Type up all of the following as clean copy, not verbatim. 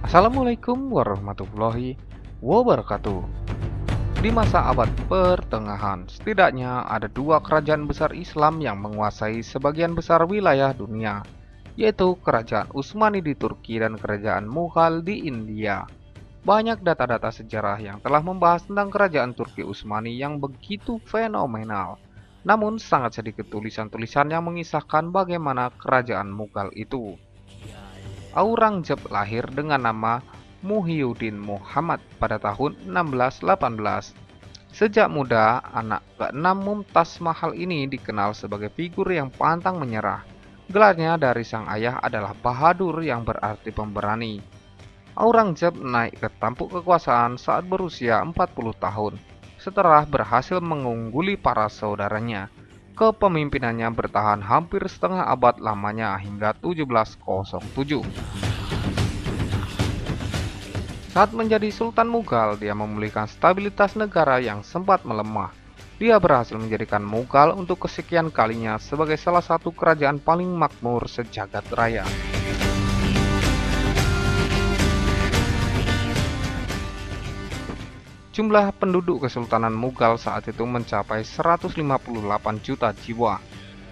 Assalamualaikum warahmatullahi wabarakatuh. Di masa abad pertengahan, setidaknya ada dua kerajaan besar Islam yang menguasai sebagian besar wilayah dunia, yaitu Kerajaan Utsmani di Turki dan Kerajaan Mughal di India. Banyak data-data sejarah yang telah membahas tentang Kerajaan Turki Utsmani yang begitu fenomenal. Namun sangat sedikit tulisan-tulisan yang mengisahkan bagaimana Kerajaan Mughal itu. Aurangzeb lahir dengan nama Muhyiddin Muhammad pada tahun 1618. Sejak muda, anak keenam Mumtaz Mahal ini dikenal sebagai figur yang pantang menyerah. Gelarnya dari sang ayah adalah Bahadur yang berarti pemberani. Aurangzeb naik ke tampuk kekuasaan saat berusia 40 tahun, setelah berhasil mengungguli para saudaranya. Kepemimpinannya bertahan hampir setengah abad lamanya hingga 1707. Saat menjadi Sultan Mughal, dia memulihkan stabilitas negara yang sempat melemah. Dia berhasil menjadikan Mughal untuk kesekian kalinya sebagai salah satu kerajaan paling makmur sejagat raya. Jumlah penduduk Kesultanan Mughal saat itu mencapai 158 juta jiwa.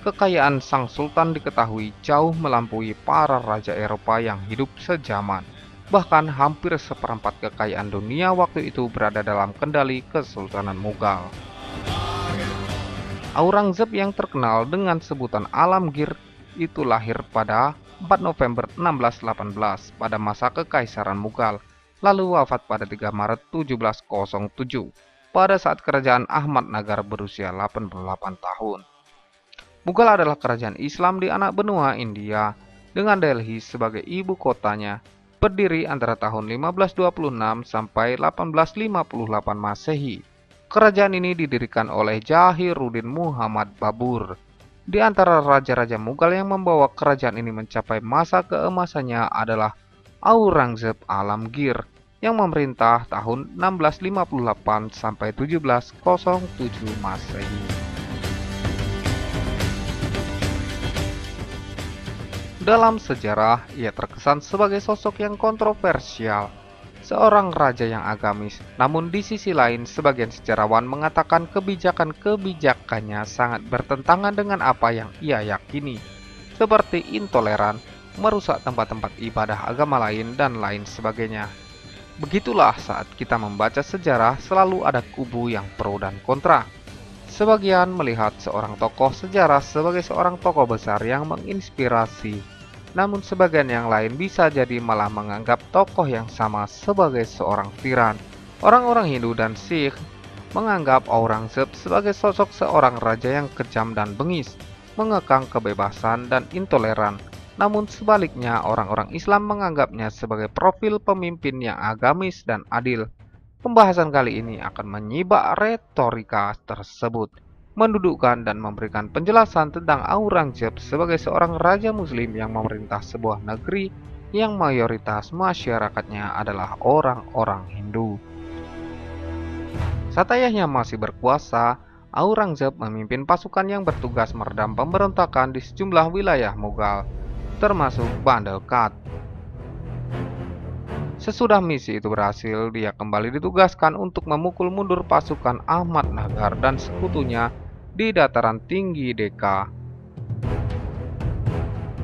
Kekayaan sang sultan diketahui jauh melampaui para raja Eropa yang hidup sejaman. Bahkan hampir seperempat kekayaan dunia waktu itu berada dalam kendali Kesultanan Mughal. Aurangzeb yang terkenal dengan sebutan Alamgir itu lahir pada 4 November 1618 pada masa Kekaisaran Mughal, lalu wafat pada 3 Maret 1707 pada saat kerajaan Ahmad Nagar berusia 88 tahun. Mughal adalah kerajaan Islam di anak benua India dengan Delhi sebagai ibu kotanya, berdiri antara tahun 1526 sampai 1858 Masehi. Kerajaan ini didirikan oleh Jahiruddin Muhammad Babur. Di antara raja-raja Mughal yang membawa kerajaan ini mencapai masa keemasannya adalah Aurangzeb Alamgir yang memerintah tahun 1658 sampai 1707 Masehi. Dalam sejarah, ia terkesan sebagai sosok yang kontroversial, seorang raja yang agamis. Namun di sisi lain, sebagian sejarawan mengatakan kebijakan-kebijakannya sangat bertentangan dengan apa yang ia yakini, seperti intoleran, merusak tempat-tempat ibadah agama lain, dan lain sebagainya. Begitulah saat kita membaca sejarah, selalu ada kubu yang pro dan kontra. Sebagian melihat seorang tokoh sejarah sebagai seorang tokoh besar yang menginspirasi, namun sebagian yang lain bisa jadi malah menganggap tokoh yang sama sebagai seorang tiran. Orang-orang Hindu dan Sikh menganggap Aurangzeb sebagai sosok seorang raja yang kejam dan bengis, mengekang kebebasan dan intoleran. Namun sebaliknya, orang-orang Islam menganggapnya sebagai profil pemimpin yang agamis dan adil. Pembahasan kali ini akan menyibak retorika tersebut, mendudukkan dan memberikan penjelasan tentang Aurangzeb sebagai seorang raja muslim yang memerintah sebuah negeri yang mayoritas masyarakatnya adalah orang-orang Hindu. Saat ayahnya masih berkuasa, Aurangzeb memimpin pasukan yang bertugas meredam pemberontakan di sejumlah wilayah Mughal, termasuk Bandelkhat. Sesudah misi itu berhasil, dia kembali ditugaskan untuk memukul mundur pasukan Ahmad Nagar dan sekutunya di dataran tinggi Decca.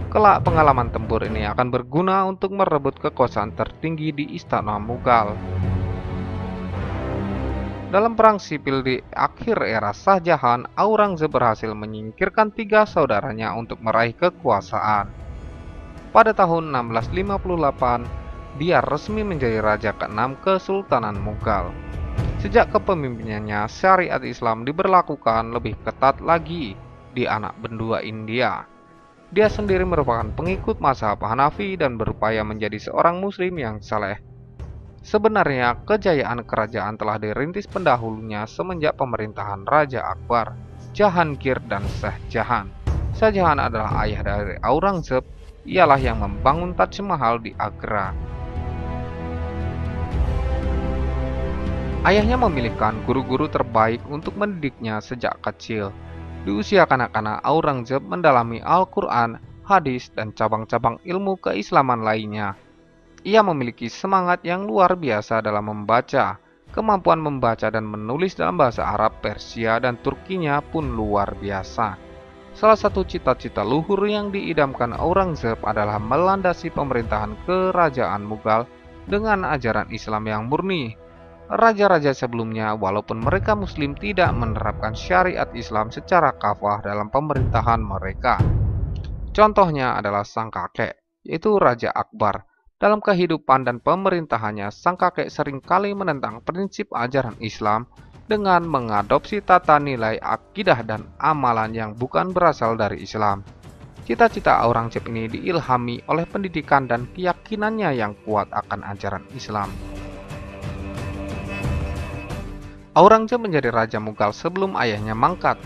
Kelak pengalaman tempur ini akan berguna untuk merebut kekuasaan tertinggi di istana Mughal. Dalam perang sipil di akhir era Shah Jahan, Aurangzeb berhasil menyingkirkan 3 saudaranya untuk meraih kekuasaan. Pada tahun 1658, dia resmi menjadi raja ke-6 Kesultanan Mughal. Sejak kepemimpinannya, syariat Islam diberlakukan lebih ketat lagi di anak benua India. Dia sendiri merupakan pengikut mazhab Hanafi dan berupaya menjadi seorang muslim yang saleh. Sebenarnya, kejayaan kerajaan telah dirintis pendahulunya semenjak pemerintahan Raja Akbar, Jahangir, dan Shah Jahan. Shah Jahan adalah ayah dari Aurangzeb, ialah yang membangun Taj Mahal di Agra. Ayahnya memilihkan guru-guru terbaik untuk mendidiknya sejak kecil. Di usia kanak-kanak, Aurangzeb mendalami Al-Quran, hadis, dan cabang-cabang ilmu keislaman lainnya. Ia memiliki semangat yang luar biasa dalam membaca. Kemampuan membaca dan menulis dalam bahasa Arab, Persia, dan Turkinya pun luar biasa. Salah satu cita-cita luhur yang diidamkan Aurangzeb adalah melandasi pemerintahan kerajaan Mughal dengan ajaran Islam yang murni. Raja-raja sebelumnya, walaupun mereka Muslim, tidak menerapkan syariat Islam secara kafah dalam pemerintahan mereka. Contohnya adalah sang kakek, yaitu Raja Akbar. Dalam kehidupan dan pemerintahannya, sang kakek seringkali menentang prinsip ajaran Islam dengan mengadopsi tata nilai akidah dan amalan yang bukan berasal dari Islam. Cita-cita Aurangzeb ini diilhami oleh pendidikan dan keyakinannya yang kuat akan ajaran Islam. Aurangzeb menjadi Raja Mughal sebelum ayahnya mangkat.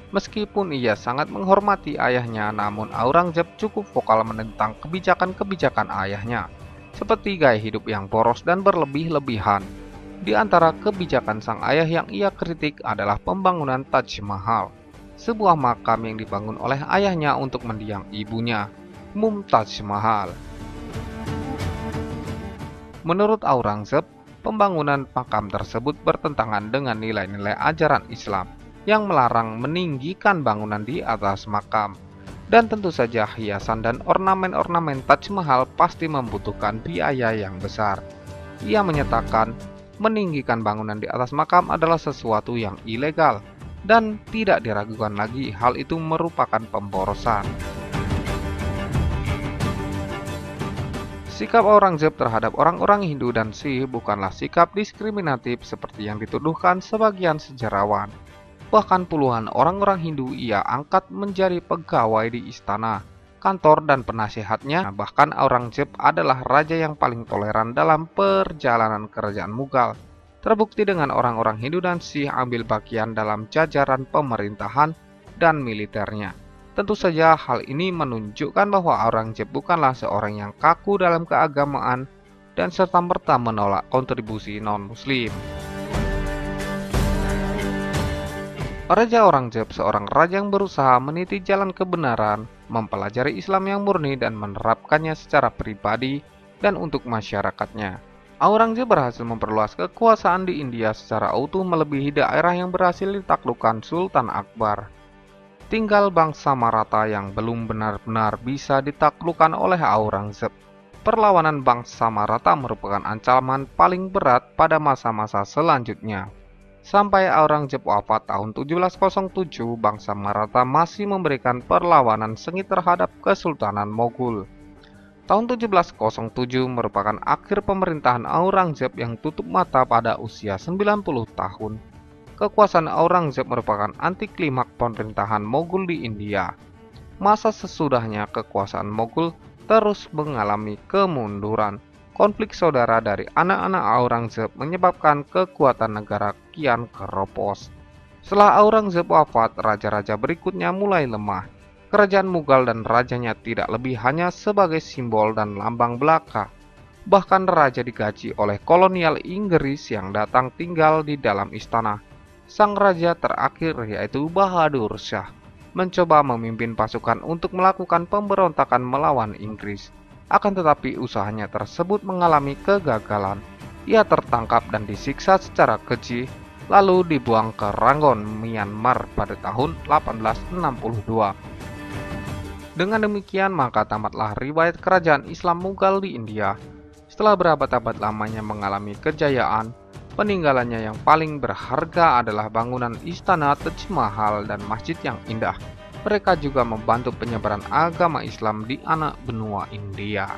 Meskipun ia sangat menghormati ayahnya, namun Aurangzeb cukup vokal menentang kebijakan-kebijakan ayahnya, seperti gaya hidup yang boros dan berlebih-lebihan. Di antara kebijakan sang ayah yang ia kritik adalah pembangunan Taj Mahal, sebuah makam yang dibangun oleh ayahnya untuk mendiang ibunya, Mumtaz Mahal. Menurut Aurangzeb, pembangunan makam tersebut bertentangan dengan nilai-nilai ajaran Islam yang melarang meninggikan bangunan di atas makam. Dan tentu saja hiasan dan ornamen-ornamen Taj Mahal pasti membutuhkan biaya yang besar. Ia menyatakan meninggikan bangunan di atas makam adalah sesuatu yang ilegal dan tidak diragukan lagi hal itu merupakan pemborosan. Sikap Aurangzeb terhadap orang-orang Hindu dan Sikh bukanlah sikap diskriminatif seperti yang dituduhkan sebagian sejarawan. Bahkan puluhan orang-orang Hindu ia angkat menjadi pegawai di istana, kantor, dan penasehatnya. Bahkan Aurangzeb adalah raja yang paling toleran dalam perjalanan kerajaan Mughal. Terbukti dengan orang-orang Hindu dan Sikh ambil bagian dalam jajaran pemerintahan dan militernya. Tentu saja hal ini menunjukkan bahwa Aurangzeb bukanlah seorang yang kaku dalam keagamaan dan serta-merta menolak kontribusi non-muslim. Raja Aurangzeb seorang raja yang berusaha meniti jalan kebenaran, mempelajari Islam yang murni dan menerapkannya secara pribadi dan untuk masyarakatnya. Aurangzeb berhasil memperluas kekuasaan di India secara utuh melebihi daerah yang berhasil ditaklukkan Sultan Akbar. Tinggal bangsa Maratha yang belum benar-benar bisa ditaklukkan oleh Aurangzeb. Perlawanan bangsa Maratha merupakan ancaman paling berat pada masa-masa selanjutnya. Sampai Aurangzeb wafat tahun 1707, bangsa Maratha masih memberikan perlawanan sengit terhadap Kesultanan Moghul. Tahun 1707 merupakan akhir pemerintahan Aurangzeb yang tutup mata pada usia 90 tahun. Kekuasaan Aurangzeb merupakan antiklimaks pemerintahan Moghul di India. Masa sesudahnya kekuasaan Moghul terus mengalami kemunduran. Konflik saudara dari anak-anak Aurangzeb menyebabkan kekuatan negara kian keropos. Setelah Aurangzeb wafat, raja-raja berikutnya mulai lemah. Kerajaan Mughal dan rajanya tidak lebih hanya sebagai simbol dan lambang belaka. Bahkan raja digaji oleh kolonial Inggris yang datang tinggal di dalam istana. Sang raja terakhir, yaitu Bahadur Shah, mencoba memimpin pasukan untuk melakukan pemberontakan melawan Inggris. Akan tetapi usahanya tersebut mengalami kegagalan. Ia tertangkap dan disiksa secara keji, lalu dibuang ke Rangoon, Myanmar pada tahun 1862. Dengan demikian maka tamatlah riwayat kerajaan Islam Mughal di India. Setelah berabad-abad lamanya mengalami kejayaan, peninggalannya yang paling berharga adalah bangunan istana Taj Mahal dan masjid yang indah. Mereka juga membantu penyebaran agama Islam di anak benua India.